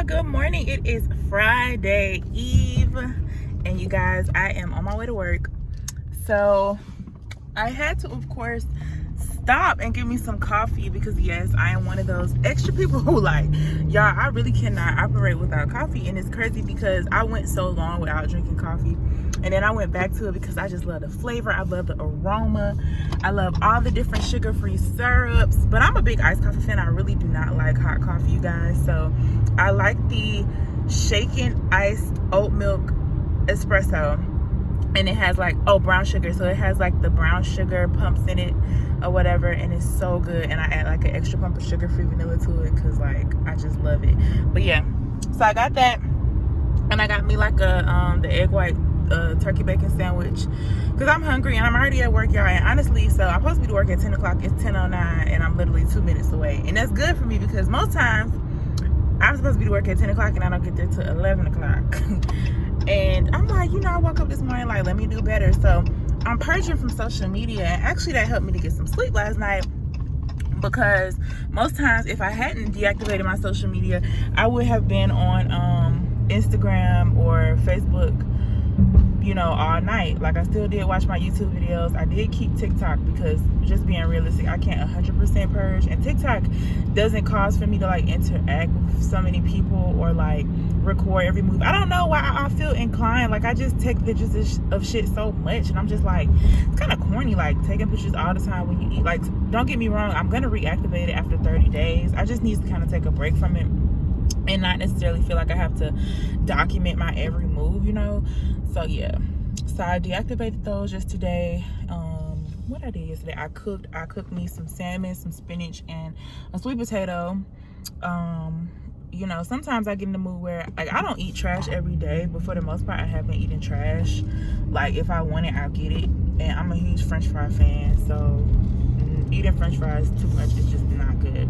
good morning. It is Friday Eve, and you guys, I am on my way to work. So I had to, of course, stop and get me some coffee because yes, I am one of those extra people who y'all, I really cannot operate without coffee. And it's crazy because I went so long without drinking coffee, and then I went back to it because I just love the flavor, I love the aroma, I love all the different sugar-free syrups. But I'm a big iced coffee fan. I really do not like hot coffee, you guys. So I like the shaken iced oat milk espresso, and it has brown sugar, so it has the brown sugar pumps in it or whatever, and it's so good. And I add an extra pump of sugar-free vanilla to it because I just love it. But yeah, so I got that, and I got me the egg white turkey bacon sandwich because I'm hungry and I'm already at work, y'all. And honestly, so I'm supposed to be to work at 10 o'clock. It's 10:09 and I'm literally 2 minutes away, and that's good for me because most times I'm supposed to be to work at 10 o'clock and I don't get there till 11 o'clock. And I'm I woke up this morning let me do better. So I'm purging from social media, and actually that helped me to get some sleep last night, because most times if I hadn't deactivated my social media, I would have been on Instagram or Facebook all night. I still did watch my YouTube videos. I did keep TikTok because, just being realistic, I can't 100% purge, and TikTok doesn't cause for me to interact with so many people or record every move. I don't know why I feel inclined. I just take pictures of shit so much, and I'm just it's kind of corny taking pictures all the time when you eat. Don't get me wrong, I'm gonna reactivate it after 30 days. I just need to kind of take a break from it and not necessarily feel like I have to document my every move, So yeah, so I deactivated those just today. What I did yesterday, I cooked me some salmon, some spinach, and a sweet potato. Sometimes I get in the mood where I don't eat trash every day, but for the most part I have been eating trash. If I want it, I'll get it. And I'm a huge French fry fan, so eating French fries too much is just not good.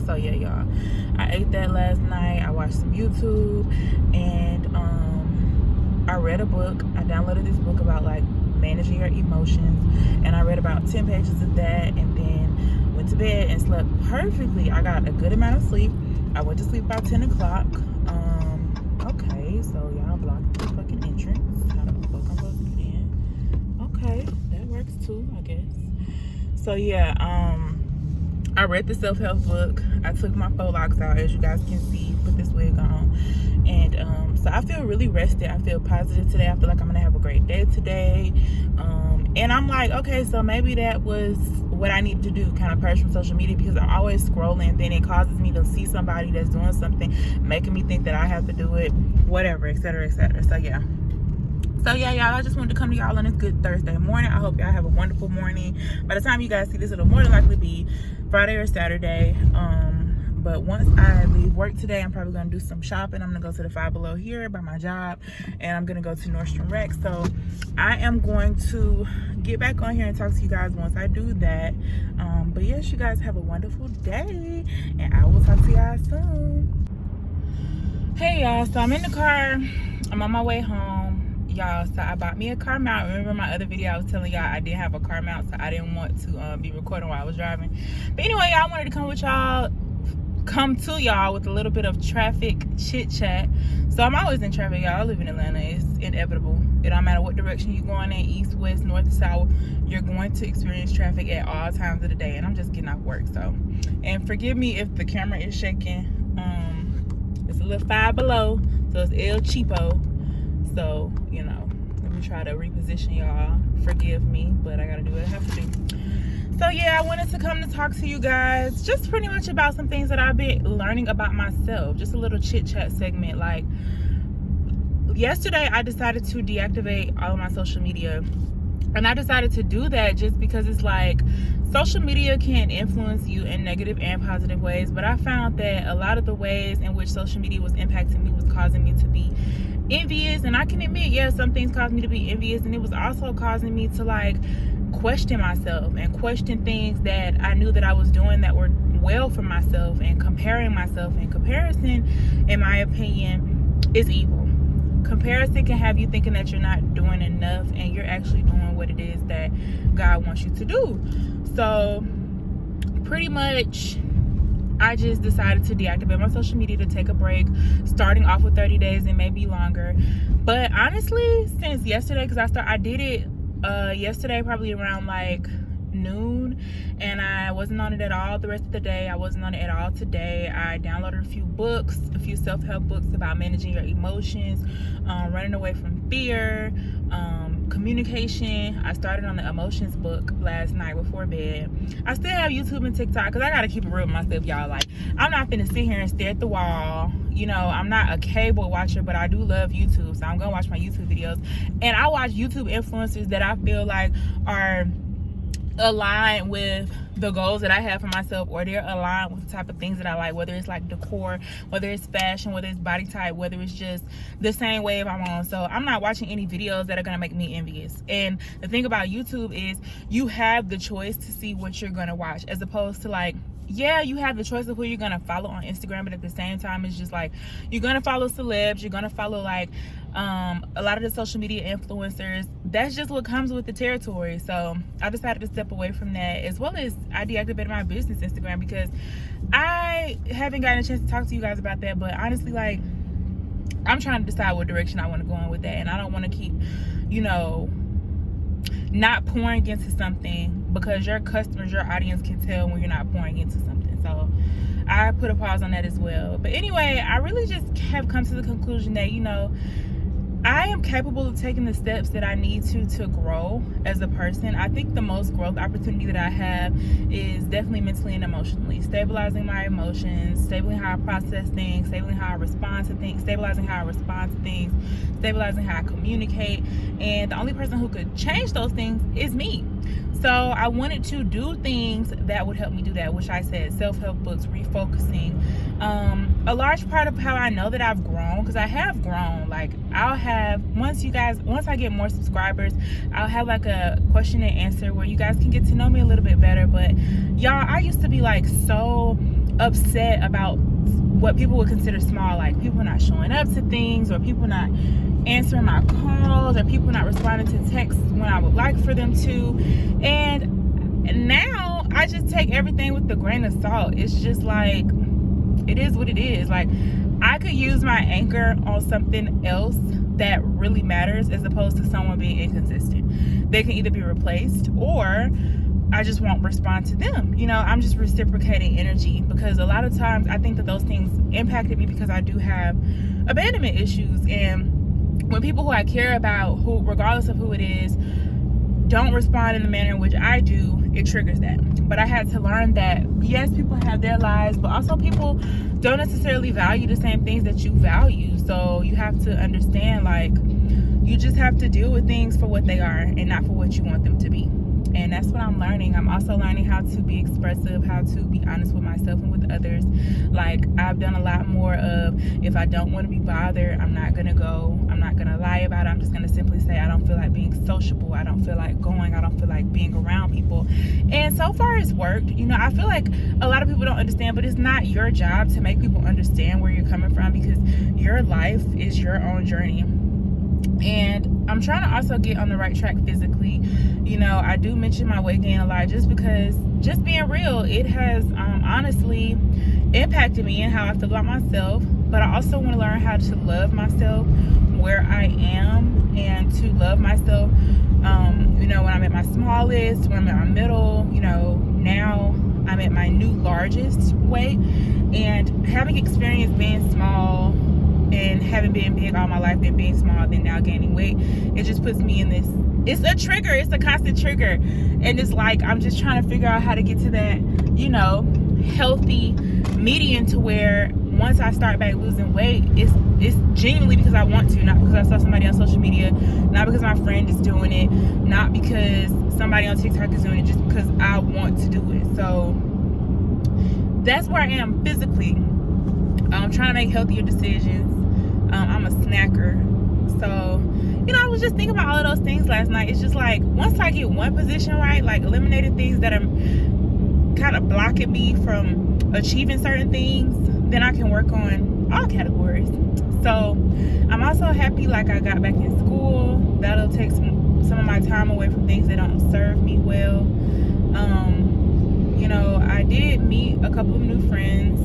So yeah, y'all, I ate that last night. I watched some YouTube, and I read a book. I downloaded this book about managing your emotions, and I read about 10 pages of that, and then went to bed and slept perfectly. I got a good amount of sleep. I went to sleep about 10 o'clock. Okay, so y'all blocked the fucking entrance. How the fuck I'm supposed to get in? Okay, that works too, I guess. So yeah, I read the self-help book. I took my faux locks out, as you guys can see, put this wig on, and so I feel really rested. I feel positive today. I feel like I'm gonna have a great day today, and I'm okay, so maybe that was what I needed to do, kind of purge from social media, because I'm always scrolling, then it causes me to see somebody that's doing something, making me think that I have to do it, whatever, etc., etc. So yeah, y'all, I just wanted to come to y'all on this good Thursday morning. I hope y'all have a wonderful morning. By the time you guys see this, it'll more than likely be Friday or Saturday. But once I leave work today, I'm probably going to do some shopping. I'm going to go to the Five Below here by my job, and I'm going to go to Nordstrom Rack. So I am going to get back on here and talk to you guys once I do that. But yes, you guys have a wonderful day, and I will talk to y'all soon. Hey y'all, so I'm in the car. I'm on my way home, y'all. So I bought me a car mount. Remember my other video I was telling y'all I didn't have a car mount, so I didn't want to be recording while I was driving. But anyway, y'all, wanted to come to y'all with a little bit of traffic chit chat. So I'm always in traffic, y'all. I live in Atlanta. It's inevitable. It don't matter what direction you're going in, east, west, north, south, you're going to experience traffic at all times of the day. And I'm just getting off work, so, and forgive me if the camera is shaking. It's a little Five Below, so it's El Cheapo. So let me try to reposition y'all. Forgive me, but I gotta do what I have to do. So yeah, I wanted to come to talk to you guys just pretty much about some things that I've been learning about myself. Just a little chit chat segment. Yesterday I decided to deactivate all of my social media, and I decided to do that just because it's social media can influence you in negative and positive ways, but I found that a lot of the ways in which social media was impacting me was causing me to be envious. And I can admit, yeah, some things caused me to be envious, and it was also causing me to question myself and question things that I knew that I was doing that were well for myself, and comparing myself. And comparison, in my opinion, is evil. Comparison can have you thinking that you're not doing enough, and you're actually doing what it is that God wants you to do. So pretty much I just decided to deactivate my social media to take a break, starting off with 30 days and maybe longer. But honestly, since yesterday, because I did it yesterday probably around like noon, and I wasn't on it at all the rest of the day. I wasn't on it at all today. I downloaded a few books, a few self-help books about managing your emotions, running away from fear, communication. I started on the emotions book last night before bed. I still have YouTube and TikTok because I gotta keep it real with myself, y'all. Like, I'm not finna sit here and stare at the wall. You know, I'm not a cable watcher, but I do love YouTube, so I'm gonna watch my YouTube videos. And I watch YouTube influencers that I feel like are aligned with the goals that I have for myself, or they're aligned with the type of things that I like, whether it's like decor, whether it's fashion, whether it's body type, whether it's just the same wave I'm on. So I'm not watching any videos that are gonna make me envious. And the thing about YouTube is you have the choice to see what you're gonna watch, as opposed to like, yeah, you have the choice of who you're gonna follow on Instagram, but at the same time, it's just like you're gonna follow celebs, you're gonna follow like a lot of the social media influencers. That's just what comes with the territory. So I decided to step away from that, as well as I deactivated my business Instagram, because I haven't gotten a chance to talk to you guys about that. But honestly, like, I'm trying to decide what direction I want to go in with that, and I don't want to keep, you know, not pouring into something, because your customers, your audience can tell when you're not pouring into something. So I put a pause on that as well. But anyway, I really just have come to the conclusion that, you know, I am capable of taking the steps that I need to grow as a person. I think the most growth opportunity that I have is definitely mentally and emotionally. Stabilizing my emotions, stabilizing how I process things, stabilizing how I respond to things, stabilizing how I communicate. And the only person who could change those things is me. So I wanted to do things that would help me do that, which I said, self-help books, refocusing. A large part of how I know that I've grown, because I have grown, like, I'll have, once I get more subscribers, I'll have like a question and answer where you guys can get to know me a little bit better. But y'all, I used to be like so upset about what people would consider small, like people not showing up to things, or people not answering my calls, or people not responding to texts when I would like for them to. And now I just take everything with a grain of salt. It's just like, it is what it is. Like, I could use my anchor on something else that really matters, as opposed to someone being inconsistent. They can either be replaced, or I just won't respond to them. You know, I'm just reciprocating energy, because a lot of times I think that those things impacted me because I do have abandonment issues. And when people who I care about, who, regardless of who it is, don't respond in the manner in which I do, it triggers that. But I had to learn that, yes, people have their lives, but also people don't necessarily value the same things that you value. So you have to understand, like, you just have to deal with things for what they are and not for what you want them to be. And that's what I'm learning. I'm also learning how to be expressive, how to be honest with myself and with others. Like, I've done a lot more of, if I don't want to be bothered, I'm not going to go. I'm not going to lie about it. I'm just going to simply say, I don't feel like being sociable. I don't feel like going. I don't feel like being around people. And so far it's worked. You know, I feel like a lot of people don't understand, but it's not your job to make people understand where you're coming from, because your life is your own journey. And I'm trying to also get on the right track physically. You know, I do mention my weight gain a lot, just because, just being real, it has honestly impacted me and how I feel about myself. But I also want to learn how to love myself where I am, and to love myself, you know, when I'm at my smallest, when I'm at my middle. You know, now I'm at my new largest weight. And having experienced being small and having been big all my life, then being small, then now gaining weight, it just puts me in this, it's a trigger, it's a constant trigger. And it's like, I'm just trying to figure out how to get to that, you know, healthy median, to where once I start back losing weight, it's genuinely because I want to, not because I saw somebody on social media, not because my friend is doing it, not because somebody on TikTok is doing it, just because I want to do it. So that's where I am physically. I'm trying to make healthier decisions. I'm a snacker. So, you know, I was just thinking about all of those things last night. It's just like, once I get one position right, like eliminating things that are kind of blocking me from achieving certain things, then I can work on all categories. So I'm also happy, like, I got back in school. That'll take some of my time away from things that don't serve me well. you know, I did meet a couple of new friends.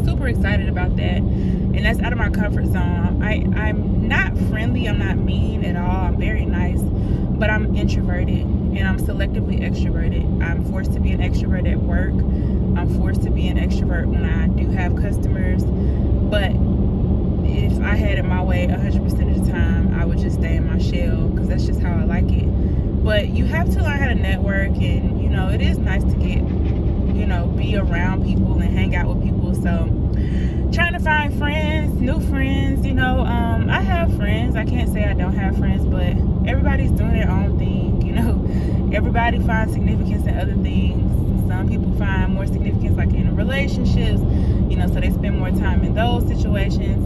Super excited about that, and that's out of my comfort zone. I'm not friendly, I'm not mean at all, I'm very nice, but I'm introverted and I'm selectively extroverted. I'm forced to be an extrovert at work. I'm forced to be an extrovert when I do have customers, but if I had it my way 100% of the time, I would just stay in my shell, because that's just how I like it. But you have to learn how to network, and you know, it is nice to get, you know, be around people and hang out with people. So trying to find friends, new friends, you know, I have friends. I can't say I don't have friends, but everybody's doing their own thing, you know. Everybody finds significance in other things. Some people find more significance like in relationships, you know, so they spend more time in those situations.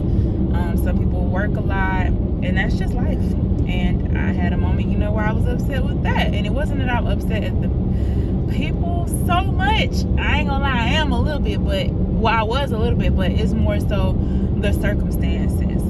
Some people work a lot, and that's just life. And I had a moment, you know, where I was upset with that, and it wasn't that I'm upset at the people so much. I ain't gonna lie, I am a little bit, but I was a little bit, but it's more so the circumstances,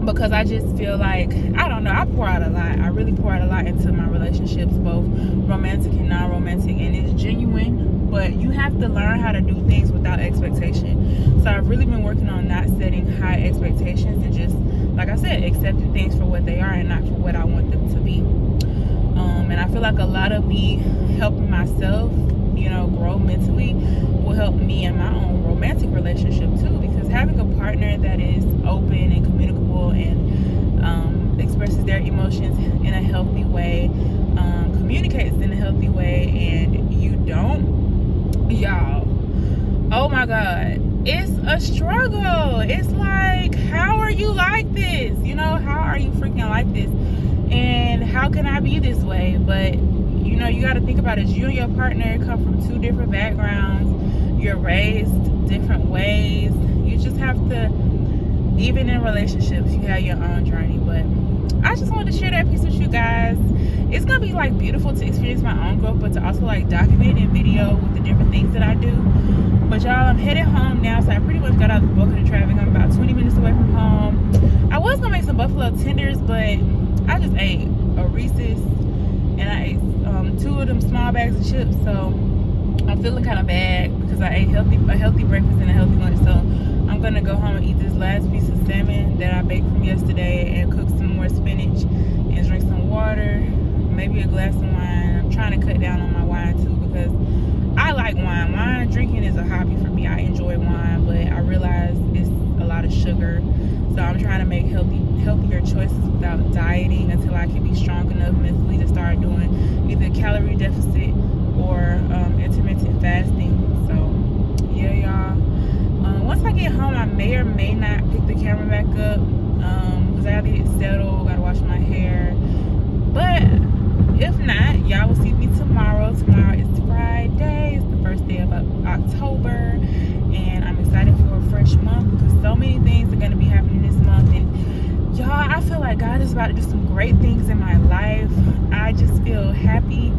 because I just feel like, I don't know, I pour out a lot. I really pour out a lot into my relationships, both romantic and non-romantic, and it's genuine, but you have to learn how to do things without expectation. So I've really been working on not setting high expectations, and just, like I said, accepting things for what they are and not for what I want them to be. And I feel like a lot of me helping myself, you know, grow mentally will help me in my own romantic relationship too, because having a partner that is open and communicable and expresses their emotions in a healthy way, communicates in a healthy way, and you don't, y'all, oh my God, it's a struggle. It's like, how are you like this? You know, how are you freaking like this? And how can I be this way? But you know, you got to think about it. You and your partner come from two different backgrounds. You're raised different ways. You just have to, even in relationships, you have your own journey. But I just wanted to share that piece with you guys. It's gonna be like beautiful to experience my own growth, but to also like document in video with the different things that I do. But y'all, I'm headed home now, so I pretty much got out the bulk of the traffic. I'm about 20 minutes away from home. I was gonna make some buffalo tenders, but I just ate a Reese's, and I ate 2 of them small bags of chips, so I'm feeling kind of bad because I ate a healthy breakfast and a healthy lunch. So I'm gonna go home and eat this last piece of salmon that I baked from yesterday, and cook some more spinach and drink some water, maybe a glass of wine. I'm trying to cut down on my wine too, because I like wine. Wine drinking is a hobby for me. I enjoy wine, but I realize it's a lot of sugar. So I'm trying to make healthier choices without dieting until I can be strong enough mentally to start doing either calorie deficit or intermittent fasting. So yeah, y'all. Once I get home, I may or may not pick the camera back up, because I gotta get settled, gotta wash my hair. But if not, y'all will see me tomorrow. Tomorrow is Friday. It's the first day of October, and I'm excited for a fresh month, because so many things are going to be happening this month. And y'all, I feel like God is about to do some great things in my life. I just feel happy.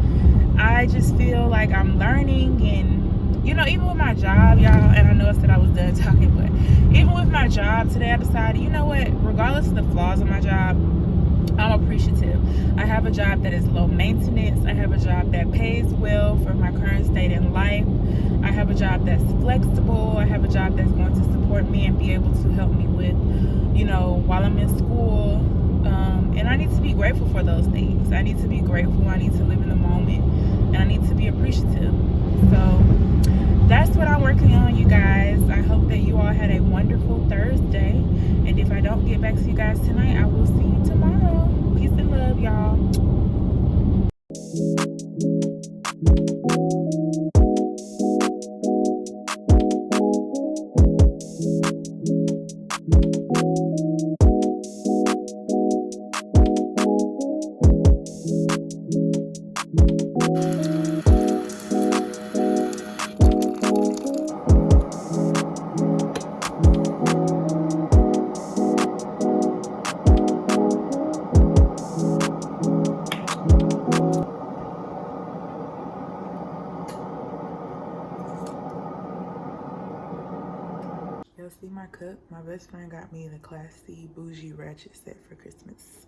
I just feel like I'm learning, and you know, even with my job, y'all, and I know I said I was done talking, but even with my job today, I decided, you know what, regardless of the flaws of my job, I'm appreciative. I have a job that is low maintenance. I have a job that pays well for my current state in life. I have a job that's flexible. I have a job that's going to support me and be able to help me with, you know, while I'm in school. And I need to be grateful for those things. I need to be grateful. I need to live in the moment, and I need to be appreciative. So that's what I'm working on, you guys. I hope that you all had a wonderful Thursday. And if I don't get back to you guys tonight, I will see you tomorrow. Peace and love, y'all. Y'all see my cup? My best friend got me the Class C bougie ratchet set for Christmas.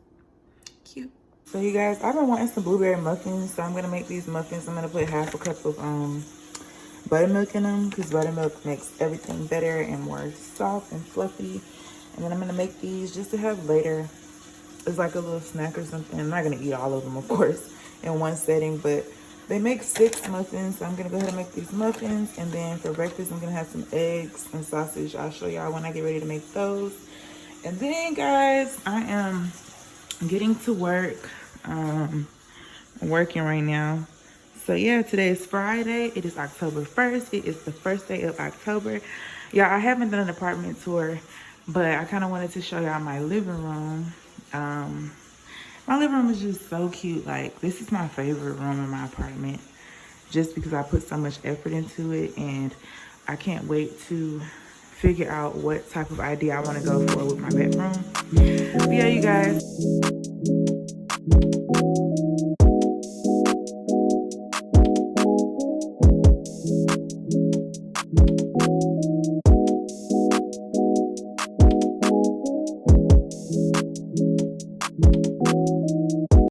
Cute. So you guys, I've been wanting some blueberry muffins, so I'm gonna make these muffins. I'm gonna put half a cup of buttermilk in them because buttermilk makes everything better and more soft and fluffy. And then I'm gonna make these just to have later. It's like a little snack or something. I'm not gonna eat all of them, of course, in one setting, but they make 6 muffins. So I'm gonna go ahead and make these muffins. And then for breakfast, I'm gonna have some eggs and sausage. I'll show y'all when I get ready to make those. And then guys, I am getting to work. I'm working right now. So yeah, today is Friday. It is October 1st. It is the first day of October. Y'all, I haven't done an apartment tour, but I kind of wanted to show y'all my living room. My living room is just so cute. Like, this is my favorite room in my apartment just because I put so much effort into it, and I can't wait to figure out what type of idea I want to go for with my bedroom. But yeah, you guys.